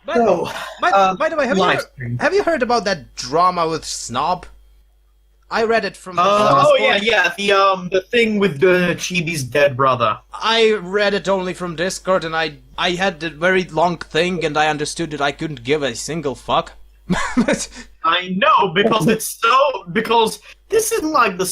By the way, have you heard about that drama with Snob? I read it from Discord. The thing with the Chibi's dead brother. I read it only from Discord, and I had a very long thing, and I understood that I couldn't give a single fuck. But I know, because because this isn't like the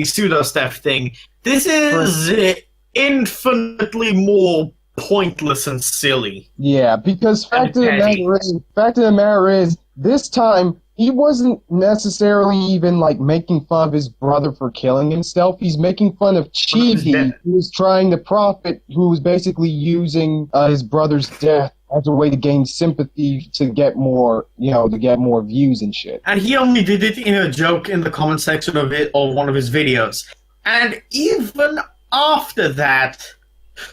pseudo-stuff thing. This is infinitely more pointless and silly. Yeah, because fact of the matter is, this time, he wasn't necessarily even, like, making fun of his brother for killing himself. He's making fun of Chibi, who was trying to profit, who was basically using his brother's death as a way to gain sympathy to get more, to get more views and shit. And he only did it in a joke in the comment section of one of his videos. And even after that,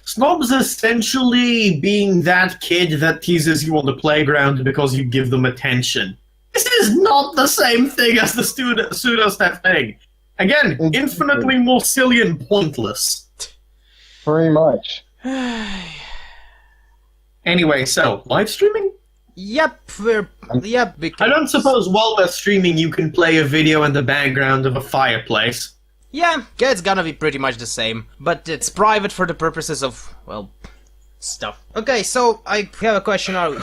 Snob's essentially being that kid that teases you on the playground because you give them attention. This is not the same thing as the pseudo-stuff thing. Again, infinitely more silly and pointless. Pretty much. Anyway, so, live streaming? Yep, because... I don't suppose while we're streaming you can play a video in the background of a fireplace. Yeah, it's gonna be pretty much the same, but it's private for the purposes of, well, stuff. Okay, so I have a question now.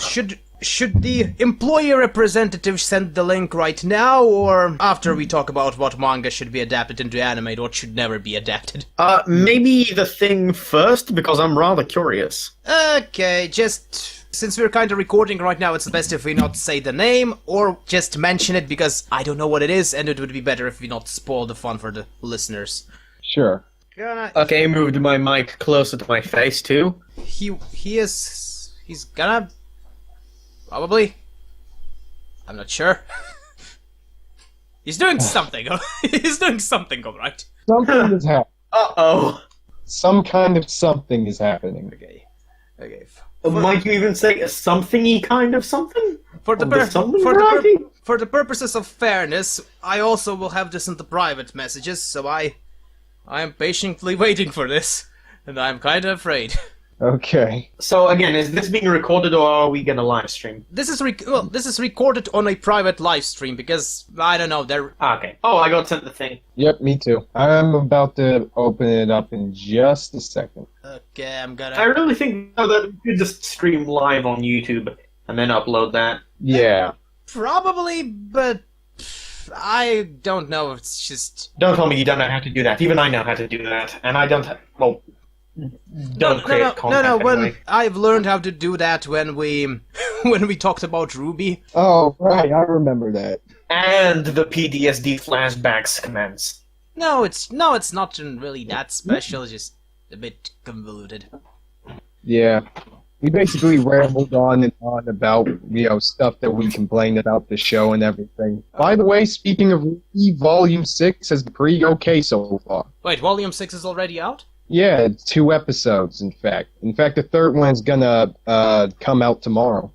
Should the employee representative send the link right now, or after we talk about what manga should be adapted into anime and what should never be adapted? Maybe the thing first, because I'm rather curious. Okay, just... Since we're kind of recording right now, it's best if we not say the name, or just mention it, because I don't know what it is, and it would be better if we not spoil the fun for the listeners. Sure. Okay, moved my mic closer to my face, too. He's gonna... Probably. I'm not sure. He's doing something. He's doing something, alright. Something is happening. Uh-oh. Some kind of something is happening. Okay. Might you even say a something-y kind of something? For the purposes of fairness, I also will have this in the private messages, so I am patiently waiting for this, and I'm kind of afraid. Okay. So again, is this being recorded or are we gonna live stream? This is recorded on a private live stream because I don't know. Okay. Oh, I got sent the thing. Yep, me too. I'm about to open it up in just a second. Okay, I'm gonna. I really think that we could just stream live on YouTube and then upload that. Yeah. Probably, but I don't know. It's just. Don't tell me you don't know how to do that. Even I know how to do that, and I don't. Don't create content. No. When anyway. I've learned how to do that when we talked about Ruby. Oh right, I remember that. And the PTSD flashbacks commence. No, it's not really that special. It's just a bit convoluted. Yeah, we basically rambled on and on about stuff that we complained about the show and everything. By the way, speaking of Ruby, Volume 6 has been pretty okay so far. Wait, Volume 6 is already out? Yeah, it's 2 episodes, in fact. In fact, the third one's gonna come out tomorrow.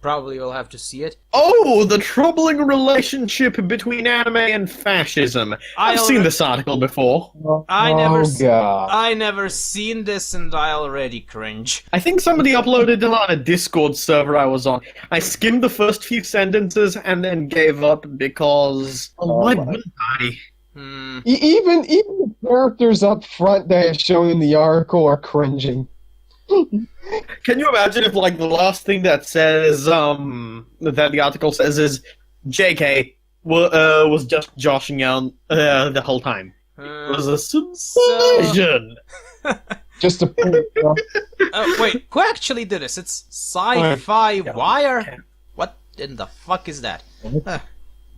Probably we'll have to see it. Oh, the troubling relationship between anime and fascism. I've seen this article before. I never seen this and I already cringe. I think somebody uploaded it on a Discord server I was on. I skimmed the first few sentences and then gave up because... why wouldn't I? Even the characters up front that are shown in the article are cringing. Can you imagine if, like, the last thing that says, that the article says is, JK was just joshing out the whole time. It was a subversion! Just a wait, who actually did this? It's Sci-Fi Wire? What in the fuck is that?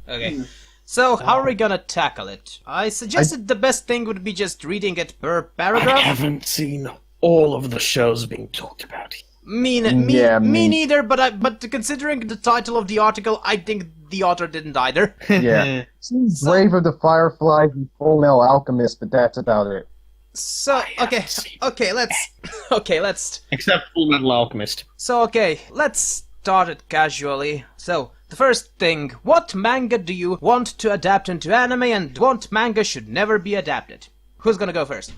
Okay. So, how are we gonna tackle it? I suggested the best thing would be just reading it per paragraph. I haven't seen all of the shows being talked about. Me neither, but considering the title of the article, I think the author didn't either. Yeah. Brave of the Fireflies and Full Metal Alchemist, but that's about it. So, let's... Except Full Metal Alchemist. So, let's start it casually. So, first thing, what manga do you want to adapt into anime, and what manga should never be adapted? Who's gonna go first?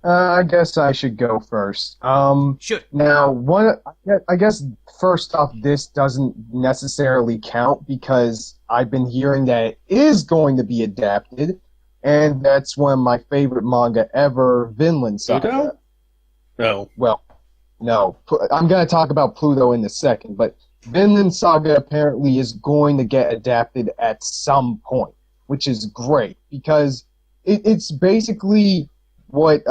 I guess I should go first. Shoot. Now, I guess first off, this doesn't necessarily count because I've been hearing that it is going to be adapted, and that's one of my favorite manga ever, Vinland Saga. No. Well, no. I'm going to talk about Pluto in a second, but Vinland Saga apparently is going to get adapted at some point, which is great because it's basically what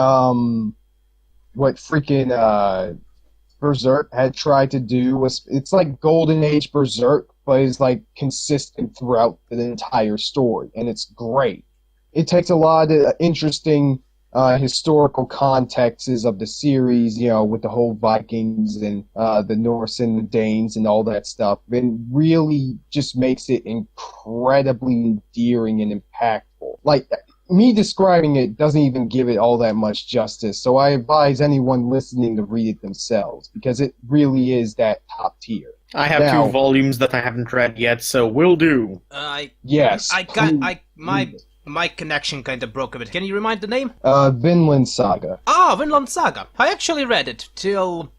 freaking Berserk had tried to do. It's like Golden Age Berserk, but it's like consistent throughout the entire story, and it's great. It takes a lot of interesting historical contexts of the series, you know, with the whole Vikings and the Norse and the Danes and all that stuff, and really just makes it incredibly endearing and impactful. Like, me describing it doesn't even give it all that much justice, so I advise anyone listening to read it themselves, because it really is that top tier. I have 2 volumes that I haven't read yet, so will do. Yes. My connection kind of broke a bit. Can you remind the name? Vinland Saga. Ah, Vinland Saga. I actually read it till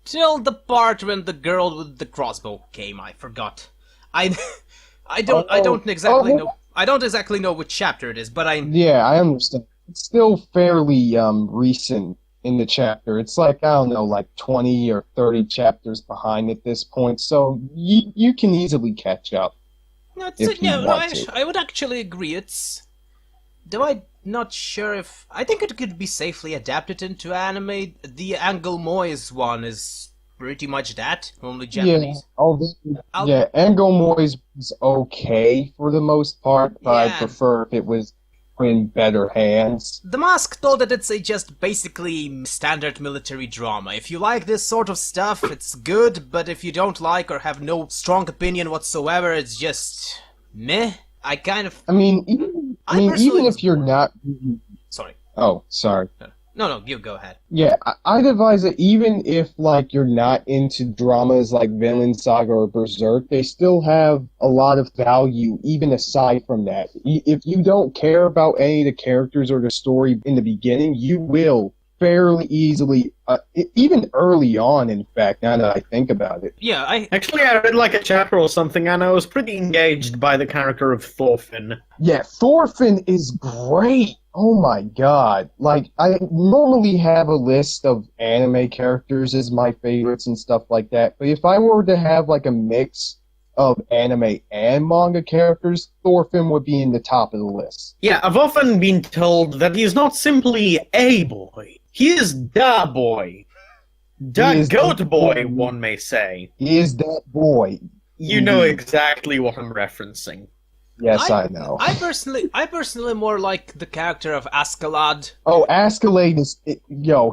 the part when the girl with the crossbow came. I forgot. I don't exactly know. I don't exactly know which chapter it is, but Yeah, I understand. It's still fairly recent in the chapter. It's like, I don't know, like 20 or 30 chapters behind at this point, so you can easily catch up. I would actually agree. Though I'm not sure if... I think it could be safely adapted into anime. The Angel Moise one is pretty much that, only Japanese. Angel Moise was okay for the most part, but I'd prefer if it was in better hands. The Mask told that it's just basically standard military drama. If you like this sort of stuff, it's good, but if you don't like or have no strong opinion whatsoever, it's just meh. Even if you're not... Sorry. Oh, sorry. No, you go ahead. Yeah, I'd advise that even if, like, you're not into dramas like Vinland Saga or Berserk, they still have a lot of value, even aside from that. If you don't care about any of the characters or the story in the beginning, you will fairly easily, even early on, in fact, now that I think about it. Yeah, I read like a chapter or something, and I was pretty engaged by the character of Thorfinn. Yeah, Thorfinn is great! Oh my god. Like, I normally have a list of anime characters as my favorites and stuff like that, but if I were to have, like, a mix of anime and manga characters, Thorfinn would be in the top of the list. Yeah, I've often been told that he's not simply a boy. He is da boy. Da goat boy, one may say. He is that boy. You know exactly what I'm referencing. Yes, I know. I personally more like the character of Askeladd. Oh, Askeladd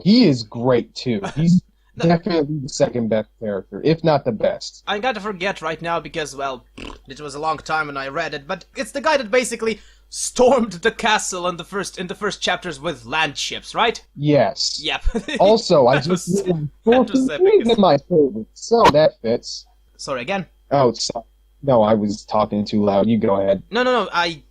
he is great too. He's definitely the second best character, if not the best. I gotta forget right now because, well, it was a long time when I read it, but it's the guy that basically stormed the castle in the first chapters with land ships, right? Yes. Yep. Also, I just Thorfinn is my favorite, so that fits. Sorry, again? Oh, sorry. No, I was talking too loud. You go ahead. No. I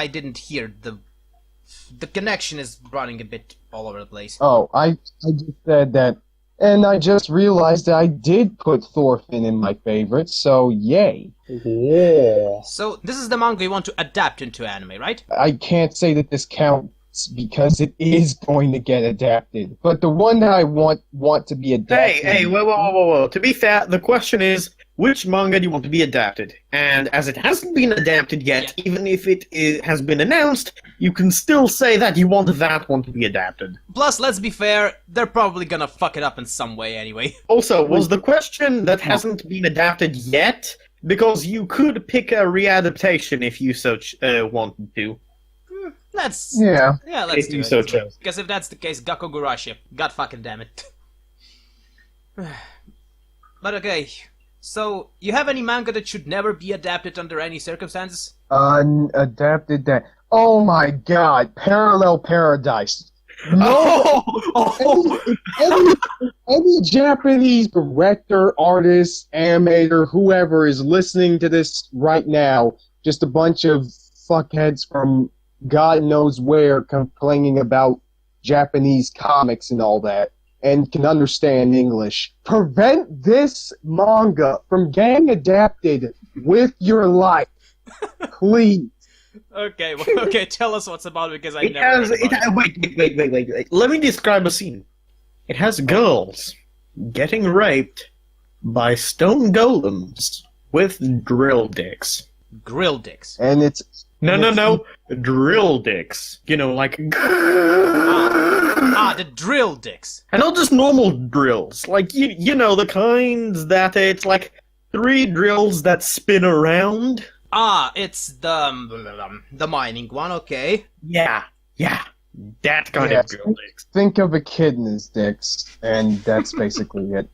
didn't hear. The connection is running a bit all over the place. Oh, I just said that, and I just realized that I did put Thorfinn in my favorites, so yay. Yeah. So this is the manga you want to adapt into anime, right? I can't say that this counts because it is going to get adapted, but the one that I want to be adapted... Hey, whoa. To be fair, the question is, which manga do you want to be adapted? And as it hasn't been adapted yet, even if it has been announced, you can still say that you want that one to be adapted. Plus, let's be fair, they're probably gonna fuck it up in some way anyway. Also, was the question that hasn't been adapted yet? Because you could pick a readaptation if you so wanted to. Let's do it. So because if that's the case, Gakogurashi. God fucking damn it. But okay. So, you have any manga that should never be adapted under any circumstances? Adapted that... Oh my god, Parallel Paradise. No, Oh! any Japanese director, artist, animator, whoever is listening to this right now, just a bunch of fuckheads from God knows where complaining about Japanese comics and all that, and can understand English. Prevent this manga from getting adapted with your life, please. Okay, okay, tell us what's about it, because I It never has. heard about it. Wait. Let me describe a scene. It has girls getting raped by stone golems with drill dicks. Grill dicks. And it's No. Drill dicks. You know, like. Ah, the drill dicks. And not just normal drills. Like, you know, the kinds that it's like 3 drills that spin around. Ah, it's the mining one, okay. Yeah. That kind Yes. of drill dicks. think of echidna's dicks, and that's basically it.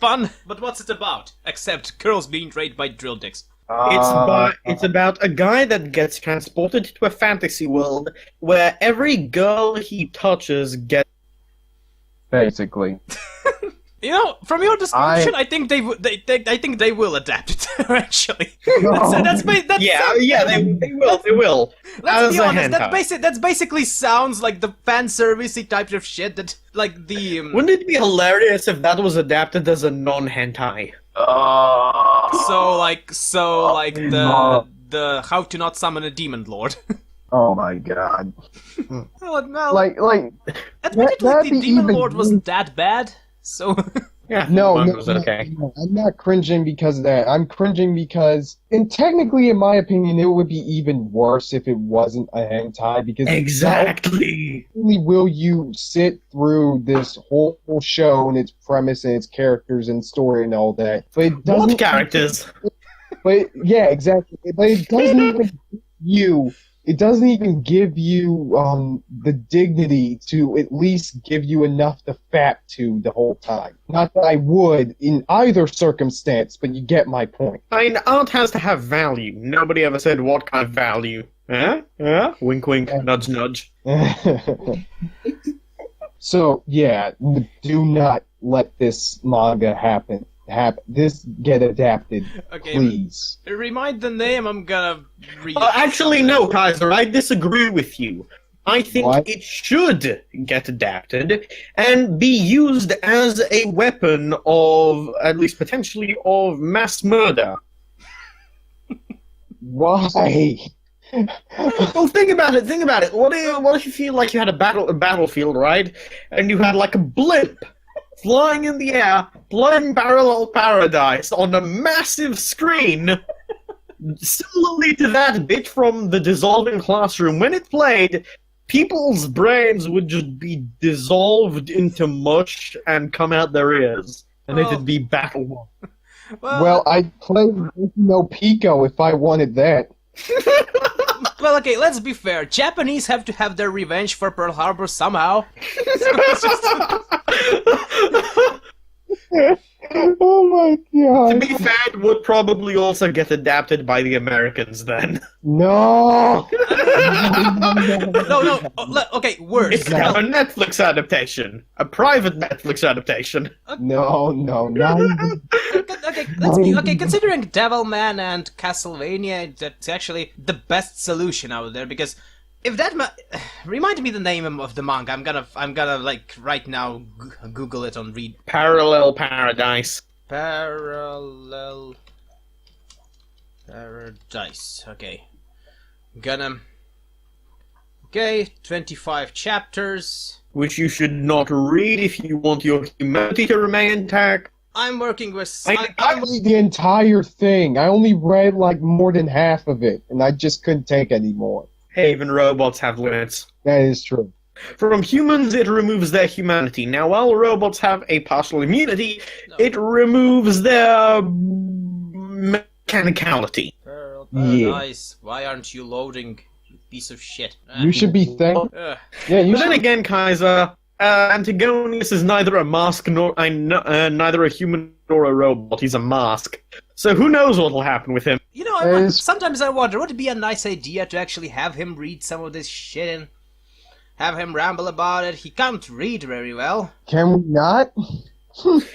Fun, but what's it about? Except girls being raped by drill dicks. It's about a guy that gets transported to a fantasy world where every girl he touches gets. Basically. You know, from your description, I think I think they will adapt it eventually. No. That's They will. Let's As be a honest. hentai. That basically sounds like the fan servicey type of shit that, like the. Wouldn't it be hilarious if that was adapted as a non-hentai? So like the how to not summon a demon lord. Oh my god. Well, no, Like, admittedly, that'd the be demon even lord wasn't that bad. So Yeah, no, one no, was okay. no, I'm not cringing because of that. I'm cringing because, and technically, in my opinion, it would be even worse if it wasn't a hentai, because Exactly. not only will you sit through this whole show and its premise and its characters and story and all that, but it doesn't. What characters? But yeah, exactly. But it doesn't even give you. It doesn't even give you the dignity to at least give you enough to fap to the whole time. Not that I would in either circumstance, but you get my point. I mean, art has to have value. Nobody ever said what kind of value. Huh? Wink, wink, nudge, nudge. So yeah, do not let this manga happen. This get adapted, okay, please. remind the name. I'm gonna read. Actually, no, Kaiser, I disagree with you. I think What? it should get adapted and be used as a weapon of, at least potentially, of mass murder. Why? Well, think about it. What if you feel like you had a battlefield, right? And you had like a blimp flying in the air, playing Parallel Paradise on a massive screen, similarly to that bit from the Dissolving Classroom. When it played, people's brains would just be dissolved into mush and come out their ears, and Oh. it'd be battle. Well, I'd play No Pico if I wanted that. Well, okay, let's be fair. Japanese have to have their revenge for Pearl Harbor somehow. Oh my To god. be fair, it would probably also get adapted by the Americans then. No! No. Okay, worse. It's now a Netflix adaptation. A private Netflix adaptation. No, not even. Okay, considering Devilman and Castlevania, that's actually the best solution out there, because if that remind me the name of the manga. I'm gonna like right now Google it on read. Parallel Paradise. Parallel Paradise. Okay. Okay, 25 chapters. Which you should not read if you want your humanity to remain intact. I'm working with. I read the entire thing. I only read like more than half of it, and I just couldn't take anymore. Hey, even robots have limits. That is true. From humans, it removes their humanity. Now, while robots have a partial immunity, it removes their mechanicality. Paradise. Why aren't you loading, you piece of shit? You should be thankful. Ugh. Yeah, you But then should. again, Kaiser, Antigonius is neither a mask nor neither a human nor a robot. He's a mask. So who knows what will happen with him? You know, sometimes I wonder, would it be a nice idea to actually have him read some of this shit in? have him ramble about it. He can't read very well. Can we not?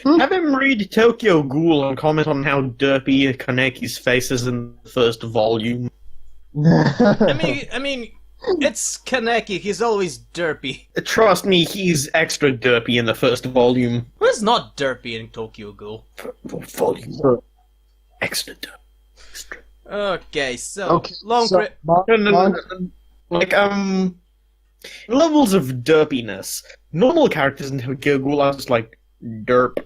Have him read Tokyo Ghoul and comment on how derpy Kaneki's face is in the first volume. I mean, it's Kaneki. He's always derpy. Trust me, he's extra derpy in the first volume. Who's not derpy in Tokyo Ghoul? Volume. Sure. Extra derpy. Okay, so Okay, long so, cri- Like, levels of derpiness. Normal characters in Tokyo Ghoul are just like, derp.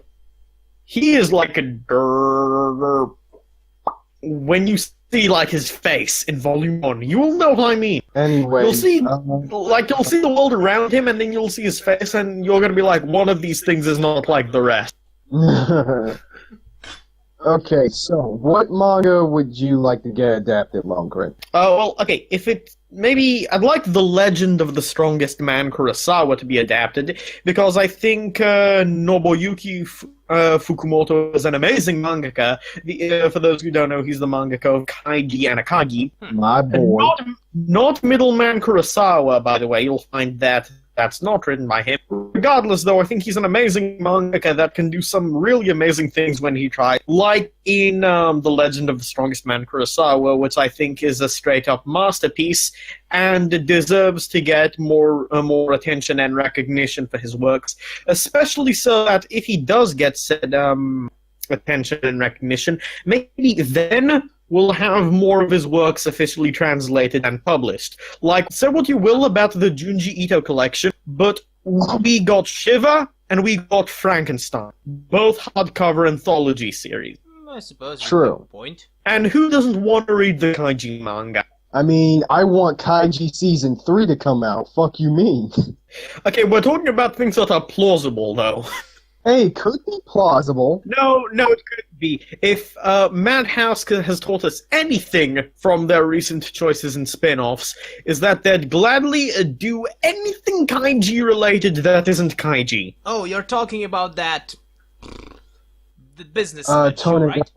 He is like a derp. When you see, like, his face in Volume 1, you will know what I mean. Anyway, You'll see, you'll see the world around him, and then you'll see his face, and you're gonna be like, one of these things is not like the rest. Okay, so what manga would you like to get adapted, Longcrit? Well, okay, if it... Maybe I'd like The Legend of the Strongest Man Kurosawa to be adapted, because I think Nobuyuki Fukumoto is an amazing mangaka. For those who don't know, he's the mangaka of Kaiji and Akagi. My boy. Not Middleman Kurosawa, by the way. You'll find that that's not written by him. Regardless, though, I think he's an amazing mangaka that can do some really amazing things when he tries. Like in The Legend of the Strongest Man Kurosawa, which I think is a straight-up masterpiece, and deserves to get more attention and recognition for his works. Especially so that if he does get said attention and recognition, maybe then we'll have more of his works officially translated and published. Like, say what you will about the Junji Ito collection, but we got Shiva and we got Frankenstein, both hardcover anthology series. I suppose you True. have a point. And who doesn't want to read the Kaiji manga? I mean, I want Kaiji Season 3 to come out. Fuck you mean? Okay, we're talking about things that are plausible, though. Hey, could be plausible. No, it couldn't be. If Madhouse has taught us anything from their recent choices and spin-offs, is that they'd gladly do anything Kaiji-related that isn't Kaiji. Oh, you're talking about that... the business issue, Tony, right?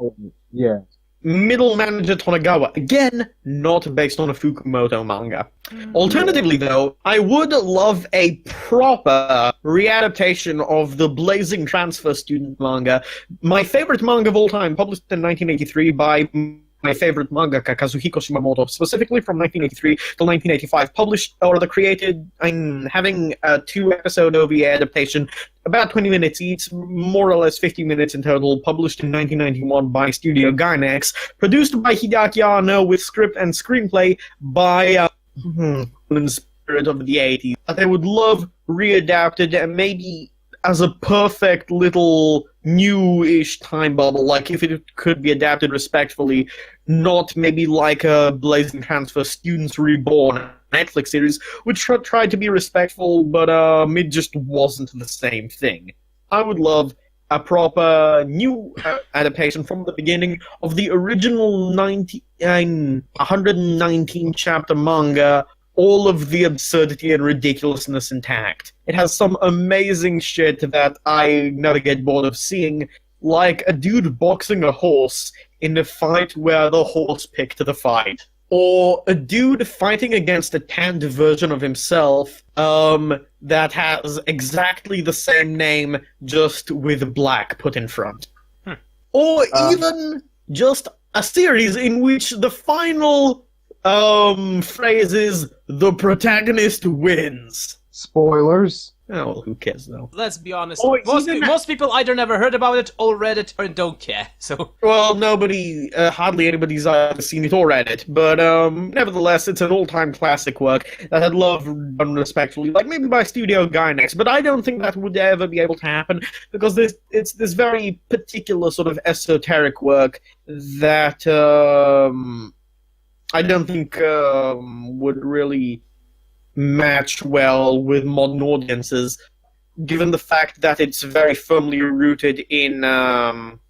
yeah. Middle Manager Tonegawa, again, not based on a Fukumoto manga. Alternatively, though, I would love a proper readaptation of the Blazing Transfer Student manga, my favorite manga of all time, published in 1983 by my favorite mangaka, Kazuhiko Shimamoto, specifically from 1983 till 1985, published, or the created, I'm having a 2-episode OVA adaptation, about 20 minutes each, more or less 50 minutes in total, published in 1991 by Studio Gainax, produced by Hideaki Anno, with script and screenplay by, in spirit of the 80s. That I would love readapted, and maybe as a perfect little new-ish time bubble, like if it could be adapted respectfully, not maybe like a Blazing Transfer Students Reborn Netflix series, which tried to be respectful, but it just wasn't the same thing. I would love a proper new adaptation from the beginning of the original 119 chapter manga, all of the absurdity and ridiculousness intact. It has some amazing shit that I never get bored of seeing, like a dude boxing a horse in a fight where the horse picked the fight. Or a dude fighting against a tanned version of himself that has exactly the same name, just with black put in front. Or even just a series in which the final phrase is, the protagonist wins. Spoilers. Oh, well, who cares, though? Let's be honest, Oh, most people either never heard about it, or read it, or don't care, so... Well, hardly anybody's either seen it or read it, but nevertheless, it's an all-time classic work that I'd love done respectfully, like maybe by Studio Gainax, but I don't think that would ever be able to happen, because it's this very particular sort of esoteric work that I don't think would really match well with modern audiences, given the fact that it's very firmly rooted in manga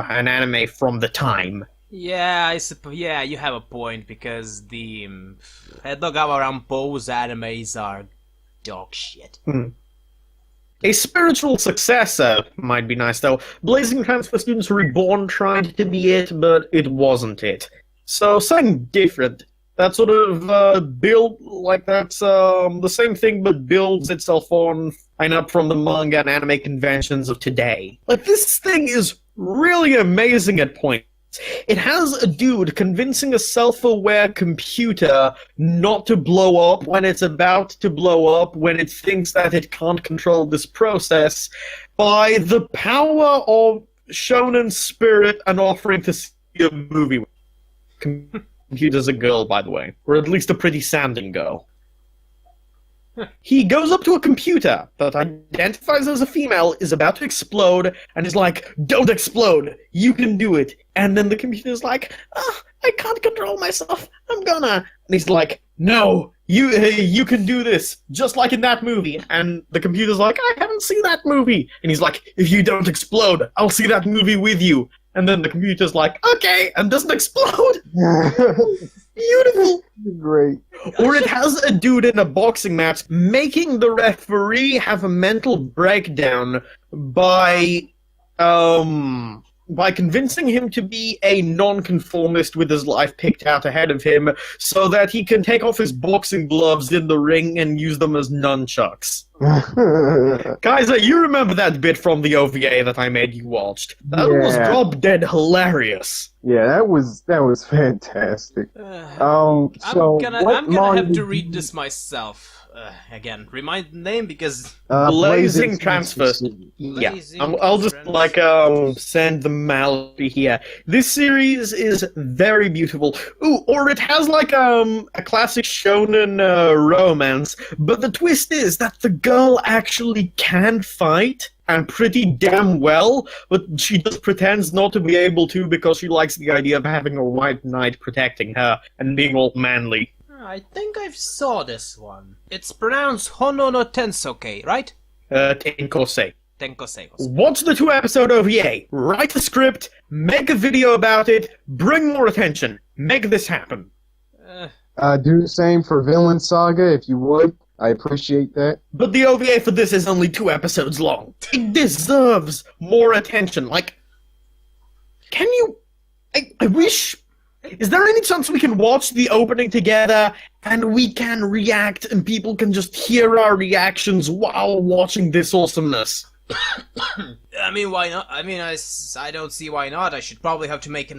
and anime from the time. Yeah, I suppose. Yeah, you have a point, because the Edogawa Rampo's animes are dog shit. A spiritual successor might be nice, though. Blazing Transfer Students Reborn tried to be it, but it wasn't it. So, something different. that sort of build, like that's the same thing but builds itself on and up from the manga and anime conventions of today. Like, this thing is really amazing at points. It has a dude convincing a self-aware computer not to blow up when it's about to blow up, when it thinks that it can't control this process, by the power of shonen spirit and offering to see a movie. Computer's a girl, by the way. Or at least a pretty sounding girl. He goes up to a computer that identifies as a female, is about to explode, and is like, "Don't explode, you can do it." And then the computer's like, "I can't control myself, I'm gonna." And he's like, "No, you can do this, just like in that movie." And the computer's like, "I haven't seen that movie." And he's like, "If you don't explode, I'll see that movie with you." And then the computer's like, "Okay," and doesn't explode. Beautiful. Great. Or it has a dude in a boxing match making the referee have a mental breakdown by convincing him to be a non-conformist with his life picked out ahead of him so that he can take off his boxing gloves in the ring and use them as nunchucks. Guys, you remember that bit from the OVA that I made you watch? That was drop-dead hilarious. Yeah, that was fantastic. So I'm gonna have to read this myself. Again, remind the name because Blazing Transfers. Yeah, I'll just send them out here. This series is very beautiful. Ooh, or it has like a classic shonen romance, but the twist is that the girl actually can fight, and pretty damn well, but she just pretends not to be able to because she likes the idea of having a white knight protecting her and being all manly. I think I've saw this one. It's pronounced Hono no Tensoke, right? Tenkosei. Tenkosei. Watch the 2-episode OVA, write a script, make a video about it, bring more attention, make this happen. Do the same for Villain Saga, if you would. I appreciate that. But the OVA for this is only 2 episodes long. It deserves more attention. Like, can you... I wish... Is there any chance we can watch the opening together and we can react and people can just hear our reactions while watching this awesomeness? I mean, why not? I mean, I don't see why not. I should probably have to make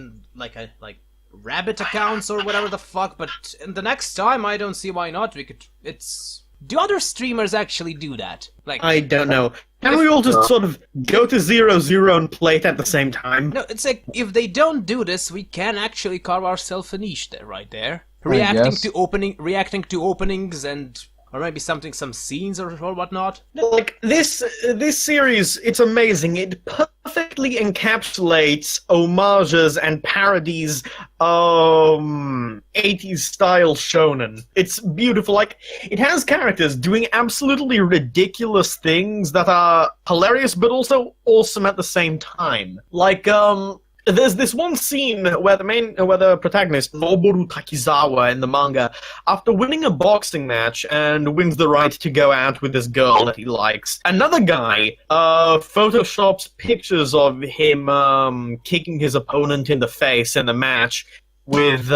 rabbit accounts or whatever the fuck, but the next time I don't see why not. Do other streamers actually do that? I don't know. Can we all just sort of go to 0-0 and play it at the same time? No, it's like, if they don't do this, we can actually carve ourselves a niche there, right there. Reacting to openings and... Or maybe some scenes or whatnot. Like, this series, it's amazing. It perfectly encapsulates homages and parodies 80s style shonen. It's beautiful. Like, it has characters doing absolutely ridiculous things that are hilarious but also awesome at the same time. Like, there's this one scene where the protagonist, Noboru Takizawa in the manga, after winning a boxing match and wins the right to go out with this girl that he likes, another guy photoshops pictures of him kicking his opponent in the face in the match with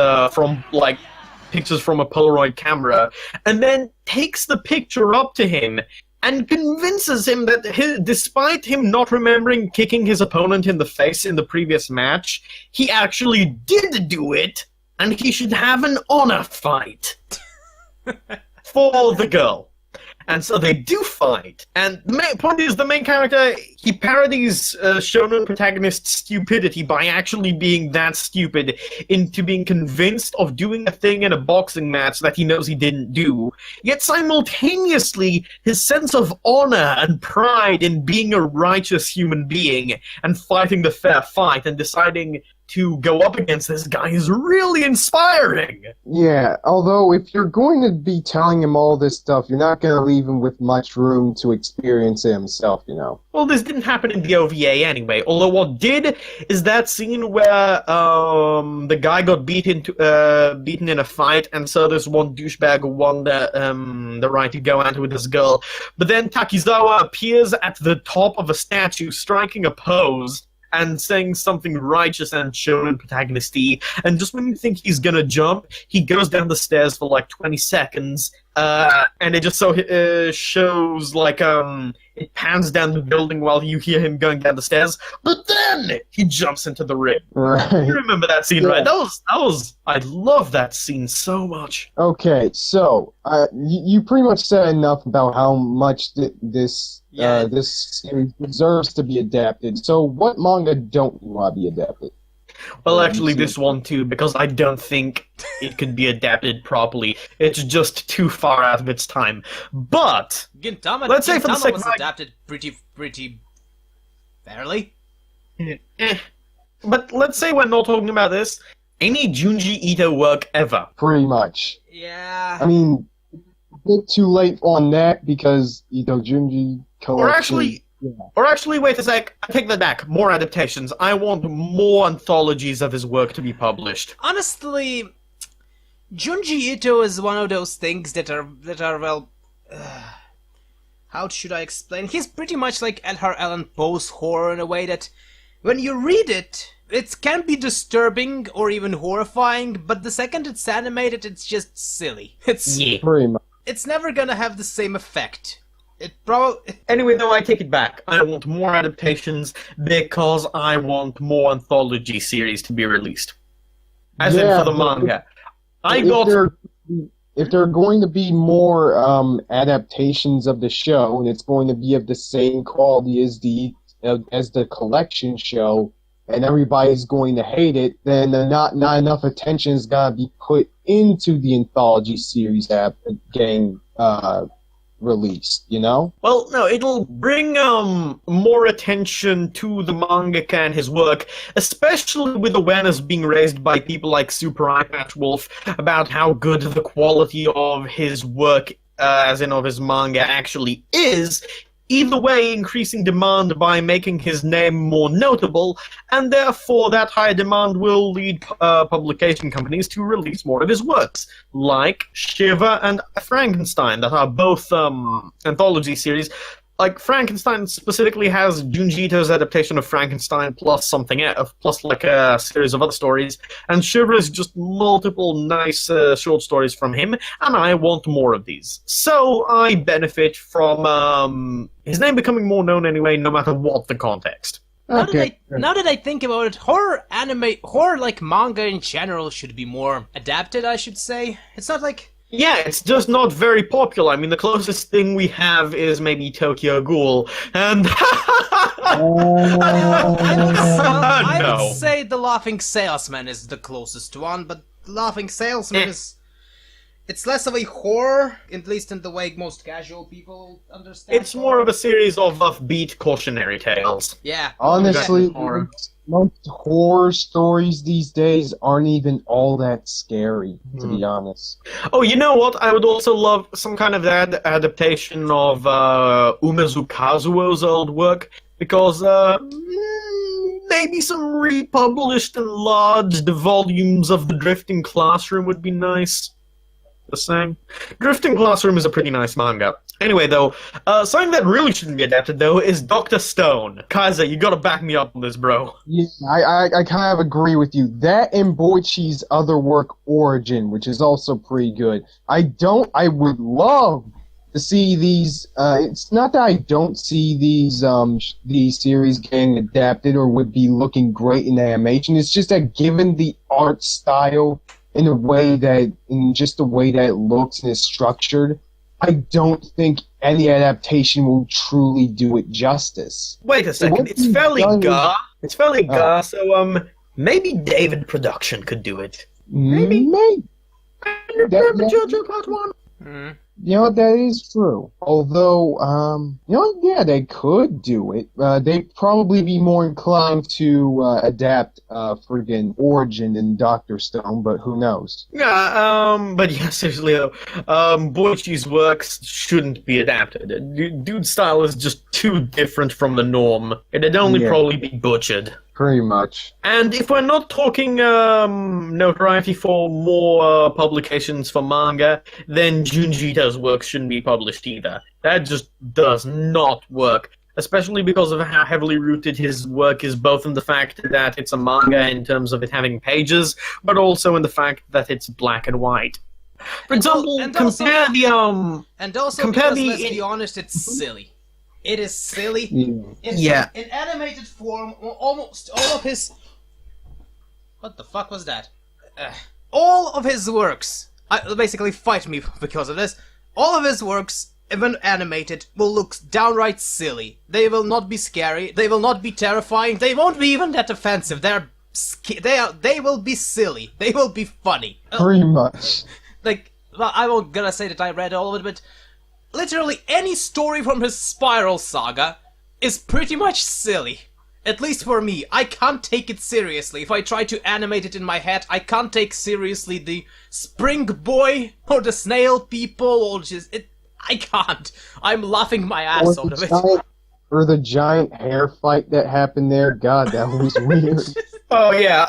pictures from a Polaroid camera, and then takes the picture up to him and convinces him that despite him not remembering kicking his opponent in the face in the previous match, he actually did do it, and he should have an honor fight for the girl. And so they do fight. And the main point is, the main character, he parodies shonen protagonist's stupidity by actually being that stupid into being convinced of doing a thing in a boxing match that he knows he didn't do. Yet simultaneously, his sense of honor and pride in being a righteous human being and fighting the fair fight and deciding to go up against this guy is really inspiring. Yeah, although if you're going to be telling him all this stuff, you're not going to leave him with much room to experience it himself, you know. Well, this didn't happen in the OVA anyway, although what did is that scene where the guy got beaten in a fight, and so this one douchebag won the right to go out with this girl. But then Takizawa appears at the top of a striking a pose, and saying something righteous and shonen protagonist-y, and just when you think he's gonna jump, he goes down the stairs for like 20 seconds, and it just shows like it pans down the building while you hear him going down the stairs, but then he jumps into the ring. Right. You remember that scene, right? That was I love that scene so much. Okay, so you pretty much said enough about how much this series deserves to be adapted. So what manga don't you want to be adapted? Well, actually, this one too, because I don't think it could be adapted properly. It's just too far out of its time. But Gintama, let's say for the sake was of adapted pretty fairly. But let's say we're not talking about this. Any Junji Ito work ever. Pretty much. Yeah. I mean, a bit too late on that because Junji collection. Or actually, wait a sec. I take that back. More adaptations. I want more anthologies of his work to be published. Honestly, Junji Ito is one of those things that are well. How should I explain? He's pretty much like Edgar Allan Poe's horror in a way that, when you read it, it can be disturbing or even horrifying. But the second it's animated, it's just silly. Pretty much. It's never gonna have the same effect. Anyway, though, I take it back. I want more adaptations because I want more anthology series to be released. As in for the manga. If there are going to be more adaptations of the show, and it's going to be of the same quality as the collection show, and everybody's going to hate it, then not enough attention is going to be put into the anthology series getting released, you know? Well, no, it'll bring more attention to the mangaka and his work, especially with awareness being raised by people like Super Eye Patch Wolf about how good the quality of his work, as in of his manga, actually is. Either way, increasing demand by making his name more notable, and therefore that higher demand will lead publication companies to release more of his works, like Shiva and Frankenstein, that are both anthology series. Like, Frankenstein specifically has Junji Ito's adaptation of Frankenstein plus something else, plus like a series of other stories, and Shiva is just multiple nice short stories from him, and I want more of these. So I benefit from his name becoming more known anyway, no matter what the context. Now that I think about it, horror like manga in general should be more adapted, I should say. It's not like... Yeah, it's just not very popular. I mean, the closest thing we have is maybe Tokyo Ghoul, and... I would say The Laughing Salesman is the closest one, but The Laughing Salesman is... It's less of a horror, at least in the way most casual people understand. It's more of a series of offbeat cautionary tales. Yeah. Honestly, most horror stories these days aren't even all that scary, to be honest. Oh, you know what? I would also love some kind of adaptation of Umezu Kazuo's old work, because maybe some republished enlarged volumes of The Drifting Classroom would be nice. The same. Drifting Classroom is a pretty nice manga. Anyway, though, something that really shouldn't be adapted, though, is Dr. Stone. Kaiser, you gotta back me up on this, bro. Yeah, I kind of agree with you. That and Boichi's other work, Origin, which is also pretty good. I would love to see these, it's not that I don't see these series getting adapted or would be looking great in animation, it's just that given the art style in just the way that it looks and is structured, I don't think any adaptation will truly do it justice. Wait a second, it's fairly gar, so maybe David Production could do it. Maybe. JoJo Part 1? You know, that is true. Although, they could do it. They'd probably be more inclined to adapt friggin' Origin than Dr. Stone, but who knows? Yeah, but yeah, seriously though, Boichi's works shouldn't be adapted. Dude's style is just too different from the norm. It'd only probably be butchered. Pretty much. And if we're not talking notoriety for more publications for manga, then Junji Ito's works shouldn't be published either. That just does not work. especially because of how heavily rooted his work is, both in the fact that it's a manga in terms of it having pages, but also in the fact that it's black and white. For example, compare let's be honest, it's silly. It is silly. Yeah. In animated form, almost all of his... What the fuck was that? All of his works... basically fight me because of this. All of his works, even animated, will look downright silly. They will not be scary. They will not be terrifying. They won't be even that offensive. They will be silly. They will be funny. Pretty much. Like, well, I won't gonna say that I read all of it, but literally any story from his Spiral Saga is pretty much silly. At least for me. I can't take it seriously. If I try to animate it in my head, I can't take seriously the Spring Boy or the Snail People or just... I can't. I'm laughing my ass out of it. Or the giant hair fight that happened there. God, that was weird. Oh yeah,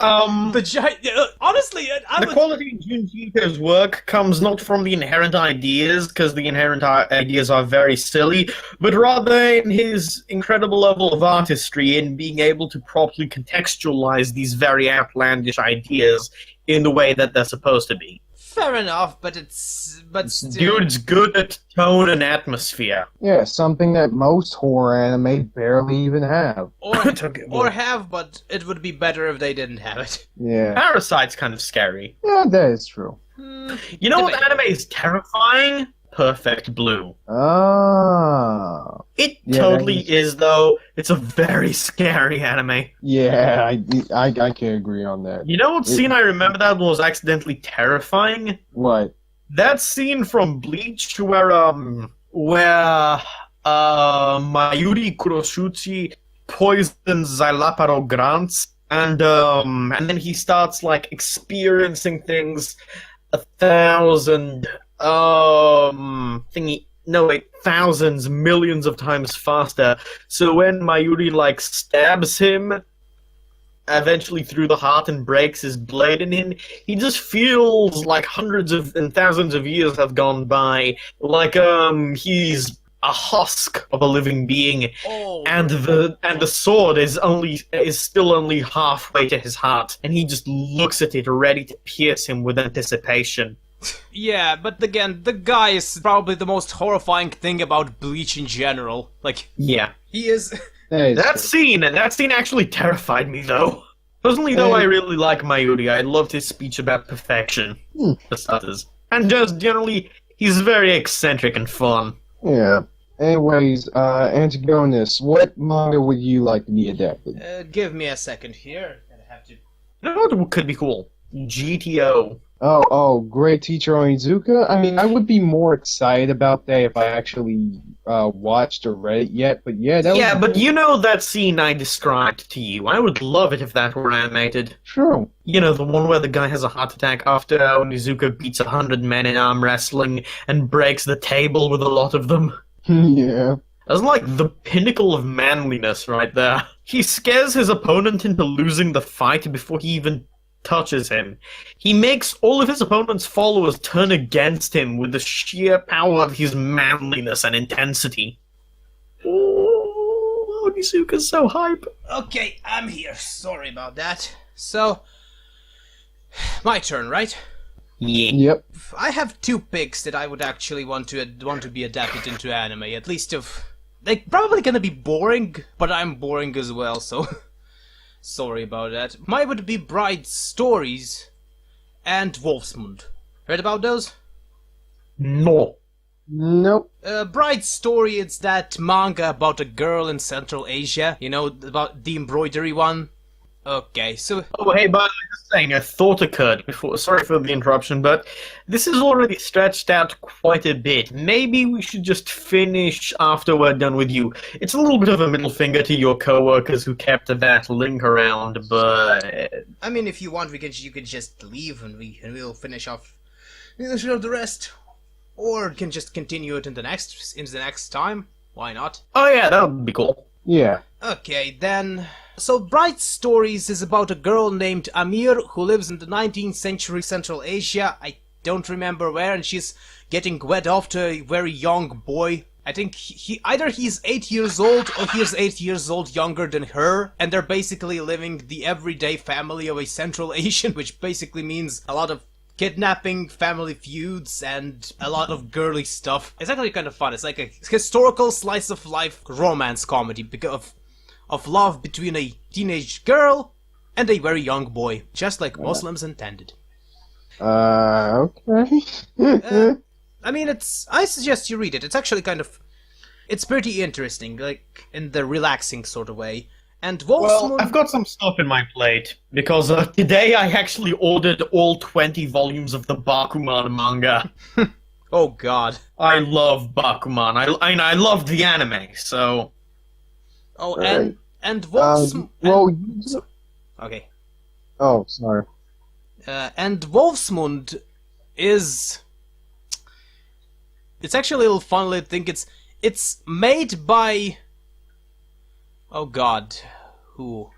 the giant... honestly, the quality in Junji Ito's work comes not from the inherent ideas, because the inherent ideas are very silly, but rather in his incredible level of artistry in being able to properly contextualize these very outlandish ideas in the way that they're supposed to be. Fair enough, but still... Dude's good at tone and atmosphere. Yeah, something that most horror anime barely even have. Or have, but it would be better if they didn't have it. Yeah. Parasite's kind of scary. Yeah, that is true. You know what anime is terrifying? Perfect Blue. Ah. It totally is, though. It's a very scary anime. Yeah, I can agree on that. You know what scene I remember that was accidentally terrifying? What? That scene from Bleach where Mayuri Kuroshuchi poisons Xylaparo Grants, and then he starts like experiencing things 1,000 millions of times faster. So when Mayuri like stabs him eventually through the heart and breaks his blade in him, he just feels like hundreds and thousands of years have gone by, like he's a husk of a living being, and the sword is still only halfway to his heart, and he just looks at it ready to pierce him with anticipation. Yeah, but again, the guy is probably the most horrifying thing about Bleach in general. Like, yeah, he is. That scene actually terrified me, though. Personally, though, I really like Mayuri. I loved his speech about perfection, for starters. And just generally, he's very eccentric and fun. Yeah. Anyways, Antigonus, what manga would you like to be adapted? Give me a second here. I have to... You know what could be cool? GTO. Oh, Great Teacher Onizuka? I mean, I would be more excited about that if I actually watched or read it yet, but yeah, that Yeah, but you know that scene I described to you. I would love it if that were animated. True. You know, the one where the guy has a heart attack after Onizuka beats 100 men in arm wrestling and breaks the table with a lot of them. Yeah. That's like the pinnacle of manliness right there. He scares his opponent into losing the fight before he even touches him. He makes all of his opponent's followers turn against him with the sheer power of his manliness and intensity. Oh, Onizuka's so hype. Okay, I'm here. Sorry about that. So, my turn, right? Yeah. Yep. I have two picks that I would actually want to be adapted into anime. At least they're probably gonna be boring, but I'm boring as well, so sorry about that. Mine would be Bride Stories and Wolfsmund. Heard about those? No. Nope. Bride Story, it's that manga about a girl in Central Asia. You know, about the embroidery one? Okay, so... Oh, hey, but just saying, a thought occurred before. Sorry for the interruption, but this is already stretched out quite a bit. Maybe we should just finish after we're done with you. It's a little bit of a middle finger to your coworkers who kept that link around, but... I mean, if you want, you could just leave and we'll finish off the rest. Or can just continue it in the next time. Why not? Oh yeah, that would be cool. Yeah. Okay, then... So, Bright Stories is about a girl named Amir who lives in the 19th century Central Asia. I don't remember where, and she's getting wed off to a very young boy. I think either he's 8 years old or he is 8 years old younger than her, and they're basically living the everyday family of a Central Asian, which basically means a lot of kidnapping, family feuds, and a lot of girly stuff. It's actually kind of fun. It's like a historical slice of life romance comedy because of love between a teenage girl and a very young boy, just like Muslims intended. Okay. I mean, I suggest you read it. It's actually it's pretty interesting, like, in the relaxing sort of way. And Well, I've got some stuff in my plate, because today I actually ordered all 20 volumes of the Bakuman manga. Oh god. I love Bakuman. I love the anime, so... Oh, Right. and Wolfsmund... Okay. Oh, sorry. And Wolfsmund is... It's actually a little fun little thing. It's made by... Oh god, who?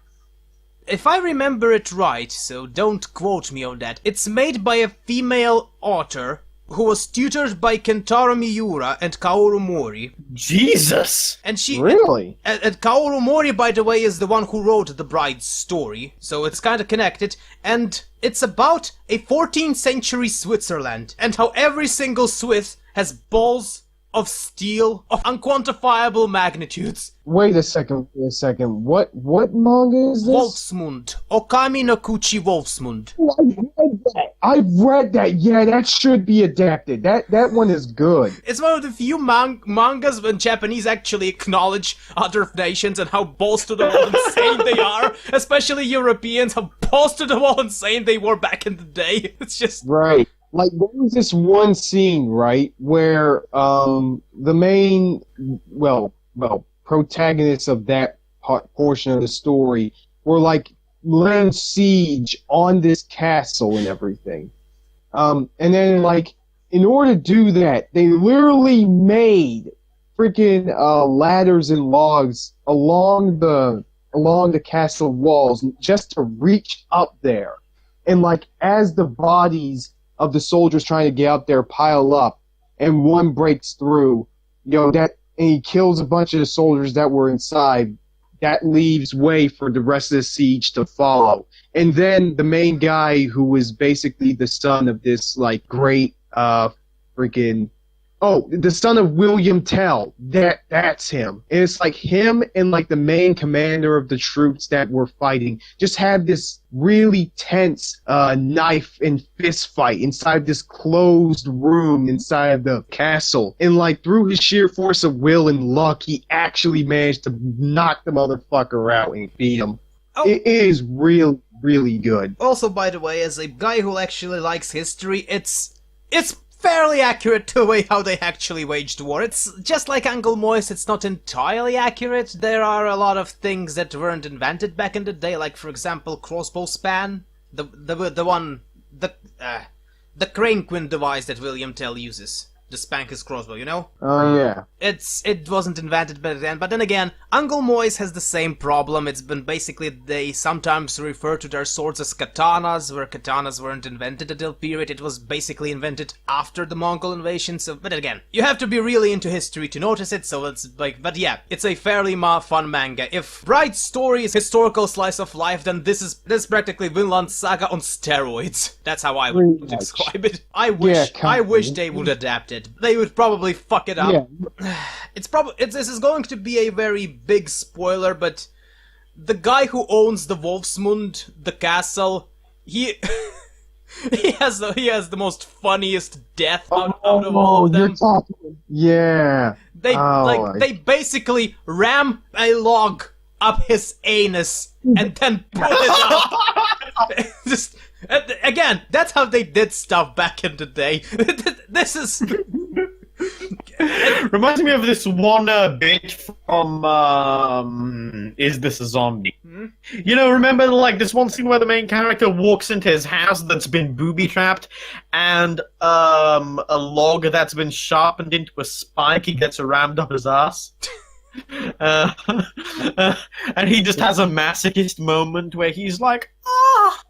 If I remember it right, so don't quote me on that, it's made by a female author who was tutored by Kentaro Miura and Kaoru Mori. Jesus! And she... Really? And Kaoru Mori, by the way, is the one who wrote The Bride's Story, so it's kinda connected, and it's about a 14th century Switzerland, and how every single Swiss has balls of steel of unquantifiable magnitudes. Wait a second. What manga is this? Wolfsmund. Okami no Kuchi Wolfsmund. I've read that. Yeah, that should be adapted. That one is good. It's one of the few mangas when Japanese actually acknowledge other nations and how balls to the wall insane they are. Especially Europeans, how balls to the wall insane they were back in the day. It's just... Right. Like, there was this one scene, right, where the main, protagonists of that portion of the story were, like, laying siege on this castle and everything. And then, like, in order to do that, they literally made freaking ladders and logs along the castle walls just to reach up there. And, like, as the bodies of the soldiers trying to get out there pile up, and one breaks through, and he kills a bunch of the soldiers that were inside. That leaves way for the rest of the siege to follow. And then the main guy, who was basically the son of this, like, great, the son of William Tell. That's him. And it's like him and, like, the main commander of the troops that were fighting just had this really tense knife and fist fight inside this closed room inside of the castle. And, like, through his sheer force of will and luck, he actually managed to knock the motherfucker out and beat him. Oh. It is really, really good. Also, by the way, as a guy who actually likes history, it's fairly accurate to the way how they actually waged war. It's just like Angle Moist, it's not entirely accurate. There are a lot of things that weren't invented back in the day, like, for example, crossbow span, the crane quin device that William Tell uses. The Spanker's crossbow, you know? Oh, yeah. It wasn't invented back then, but then again, Angle Moist has the same problem. It's been basically, they sometimes refer to their swords as katanas, where katanas weren't invented at that period. It was basically invented after the Mongol invasion, so, but again, you have to be really into history to notice it, so it's like, but yeah, it's a fairly fun manga. If Bride's Story is historical slice of life, then this is practically Vinland Saga on steroids. That's how I would describe it. I wish they would adapt it. They would probably fuck it up. Yeah. This is going to be a very big spoiler, but the guy who owns the Wolfsmund, the castle, he has the most funniest death out of all of them. Yeah. They basically ram a log up his anus and then pull it up. Again, that's how they did stuff back in the day. This is... Reminds me of this one bit from Is This a Zombie? Hmm? You know, remember, like, this one scene where the main character walks into his house that's been booby-trapped, and a log that's been sharpened into a spike he gets rammed up his ass? And he just has a masochist moment where he's like, ah!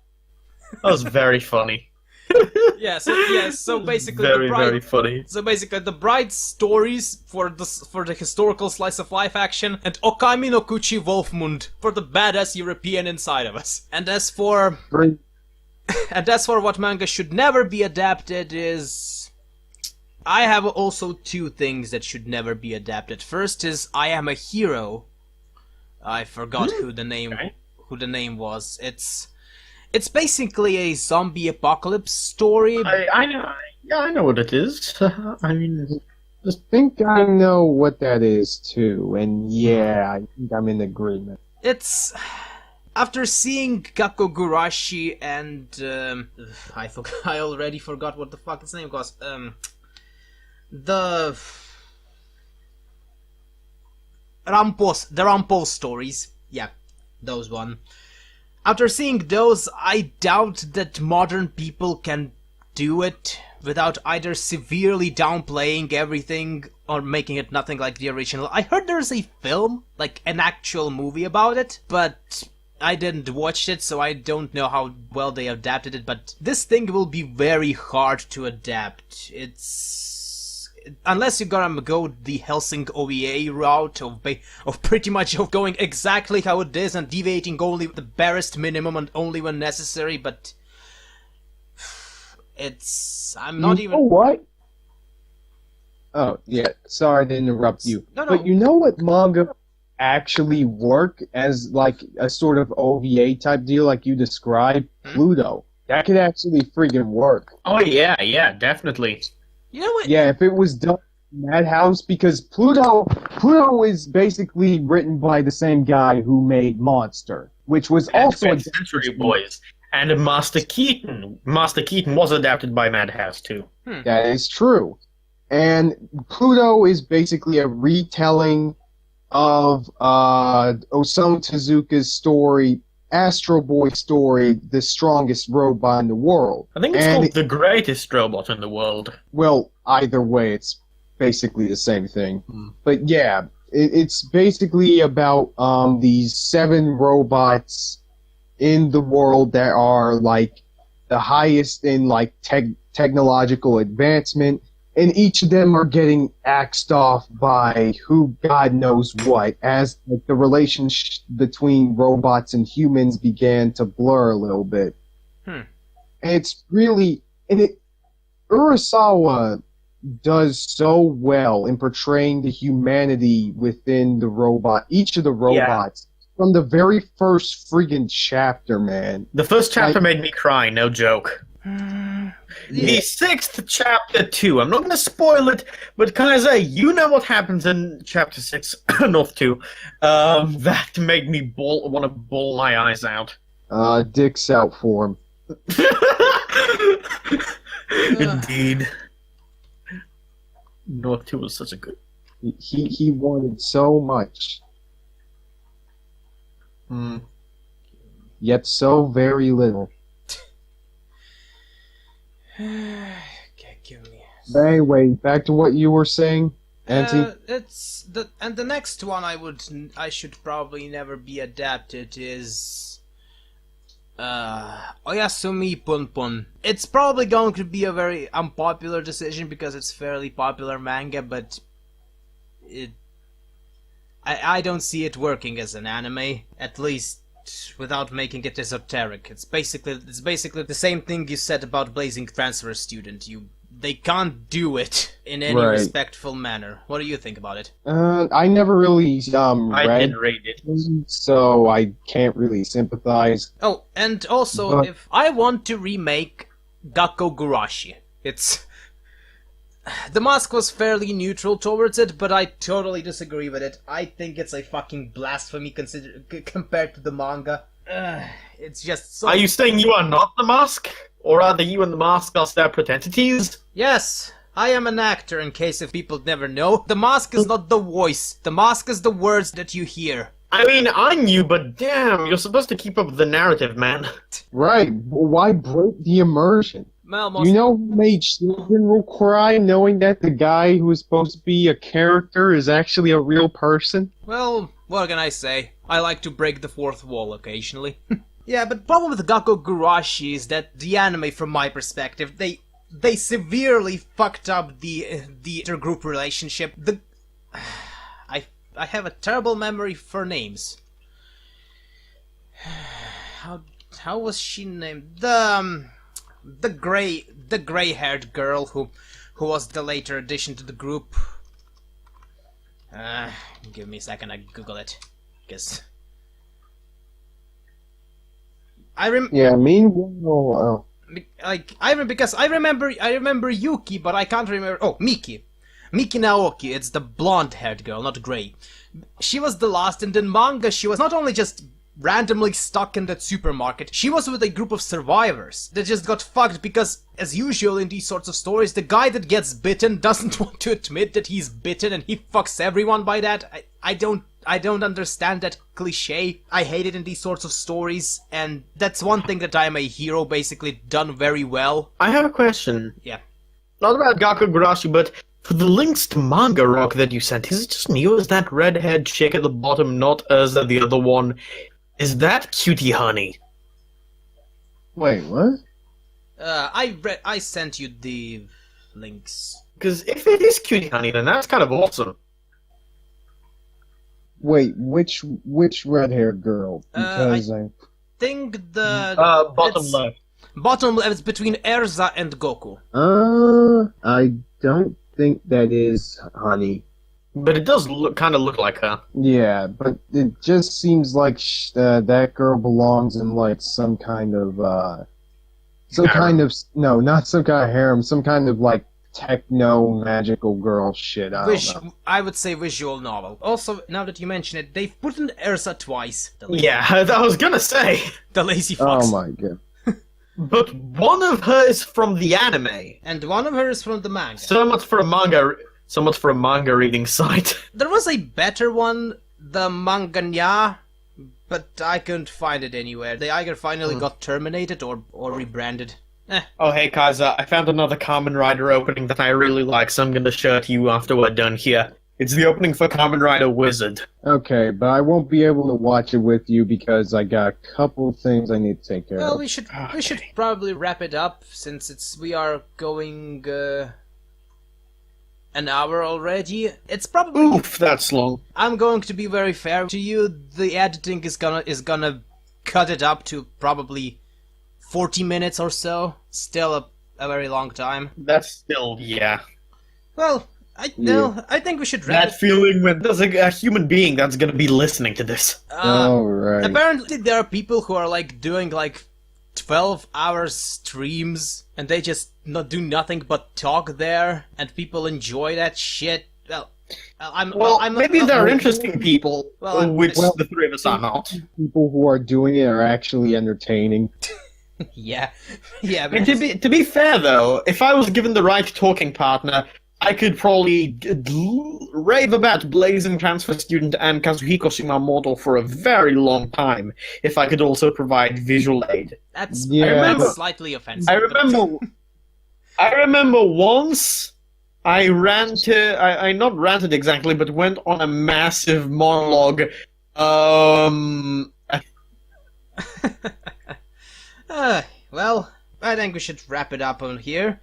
That was very funny. So basically very funny. So basically, the bright stories for the historical slice of life action, and Okami no Kuchi Wolfmund for the badass European inside of us. And as for what manga should never be adapted is, I have also two things that should never be adapted. First is I Am a Hero. I forgot who the name was. It's basically a zombie apocalypse story. I know. Yeah, I know what it is. I mean, I think I know what that is too, and yeah, I think I'm in agreement. It's after seeing Gakogurashi and I already forgot what the fuck its name was. The Rampos stories. Yeah, those one. After seeing those, I doubt that modern people can do it without either severely downplaying everything or making it nothing like the original. I heard there's a film, like an actual movie about it, but I didn't watch it, so I don't know how well they adapted it, but this thing will be very hard to adapt. Unless you're gonna go the Helsing OVA route of pretty much going exactly how it is and deviating only the barest minimum and only when necessary, but I'm not even... You know what? Oh, yeah, sorry to interrupt you. No. But you know what manga actually work as like a sort of OVA type deal like you described? Pluto. That could actually friggin' work. oh yeah, definitely. You know what? Yeah, if it was done in Madhouse, because Pluto is basically written by the same guy who made Monster, which was also a Century Boys. And Master Keaton. Master Keaton was adapted by Madhouse too. That is true. And Pluto is basically a retelling of Osamu Tezuka's story, Astro Boy story, The Strongest Robot in the World. I think it's called The Greatest Robot in the World. Well, either way, it's basically the same thing. But yeah, it's basically about these 7 robots in the world that are like the highest in like technological advancement, and each of them are getting axed off by who God knows what, as like the relationship between robots and humans began to blur a little bit. And it's really, Urasawa does so well in portraying the humanity within the robot, each of the robots. From the very first friggin' chapter, man. The first chapter made me cry, no joke. The 6th chapter too. I'm not going to spoil it, but Kaiser, you know what happens in chapter 6, North 2. That made me want to bawl my eyes out. Dick's out for him. Indeed. North 2 was such a good... He wanted so much. Yet so very little. But anyway, back to what you were saying, Auntie. The next one I should probably never be adapted is Oyasumi Punpun. It's probably going to be a very unpopular decision because it's fairly popular manga, but I don't see it working as an anime, at least without making it esoteric. It's basically the same thing you said about Blazing Transfer Student. They can't do it in any respectful manner. What do you think about it? I never really I didn't read it, so I can't really sympathize. Oh, and also, if I want to remake Gakogurashi, the mask was fairly neutral towards it, but I totally disagree with it. I think it's a fucking blasphemy compared to the manga. It's just so... Are you saying you are not the mask? Or are the you and the mask are separate entities? Yes, I am an actor, in case if people never know. The mask is not the voice. The mask is the words that you hear. I mean, I knew, but damn, you're supposed to keep up with the narrative, man. Right, why break the immersion? Well, you know who made children will cry knowing that the guy who is supposed to be a character is actually a real person? Well, what can I say? I like to break the fourth wall occasionally. Yeah, but problem with Gakko Gurashi is that the anime, from my perspective, they severely fucked up the intergroup relationship. I have a terrible memory for names. How was she named? The gray-haired girl who was the later addition to the group. Give me a second, I Google it, because meanwhile... I remember Yuki, but I can't remember. Oh, Miki Naoki. It's the blonde-haired girl, not gray. She was the last, and in manga, she was not only just randomly stuck in that supermarket, she was with a group of survivors that just got fucked because, as usual in these sorts of stories, the guy that gets bitten doesn't want to admit that he's bitten, and he fucks everyone by that. I don't understand that cliche. I hate it in these sorts of stories, and that's one thing that I Am a Hero basically done very well. I have a question. Yeah. Not about Gakko Gurashi, but for the links to Manga Rock that you sent, is it just me or is that redhead chick at the bottom not Urza the other one? Is that Cutie Honey? Wait, what? I sent you the links. Because if it is Cutie Honey, then that's kind of awesome. Wait, which red-haired girl? Because I think the... bottom left. Bottom left is between Erza and Goku. I don't think that is Honey. But it does kind of look like her. Yeah, but it just seems like that girl belongs in like some kind of not some kind of harem, some kind of like techno magical girl shit. I would say visual novel. Also, now that you mention it, they've put in Erza twice. Yeah, I was gonna say. The lazy fucks. Oh my god. But one of her is from the anime. And one of her is from the manga. So much for a manga reading site. There was a better one, the Manganya, but I couldn't find it anywhere. They either finally got terminated or rebranded. Oh hey Kaiser, I found another Kamen Rider opening that I really like, so I'm gonna show it to you after we're done here. It's the opening for Kamen Rider Wizard. Okay, but I won't be able to watch it with you because I got a couple things I need to take care of. Well, we should probably wrap it up since we are going an hour already. It's probably... Oof, that's long. I'm going to be very fair to you. The editing is gonna cut it up to probably 40 minutes or so. Still a very long time. That's still, yeah. Well, I think we should wrap that feeling when there's a human being that's gonna be listening to this. Alright. Apparently there are people who are like doing like 12-hour streams and they just not do nothing but talk there, and people enjoy that shit. Maybe they're interesting people, which the three of us are not. People who are doing it are actually entertaining. yeah. But And to be fair though, if I was given the right talking partner, I could probably rave about Blazing Transfer Student and Kazuhiko Shimamoto for a very long time, if I could also provide visual aid. That's slightly offensive. I remember once I not ranted exactly, but went on a massive monologue. Well, I think we should wrap it up on here.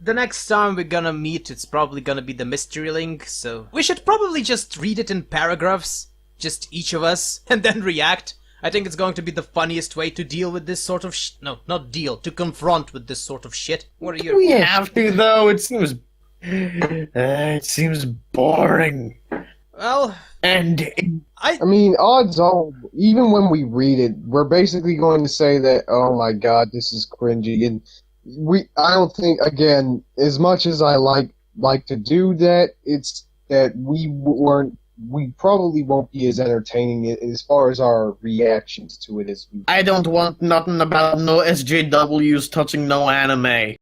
The next time we're gonna meet, it's probably gonna be the mystery link, so we should probably just read it in paragraphs, just each of us, and then react. I think it's going to be the funniest way to deal with this sort of to confront with this sort of shit. What are your... We have to, though. It seems boring. Well... And I mean, odds are, even when we read it, we're basically going to say that, oh my god, this is cringy, and I don't think, again, as much as I like to do that, it's that we probably won't be as entertaining as far as our reactions to it as we... I don't want nothing about no SJWs touching no anime.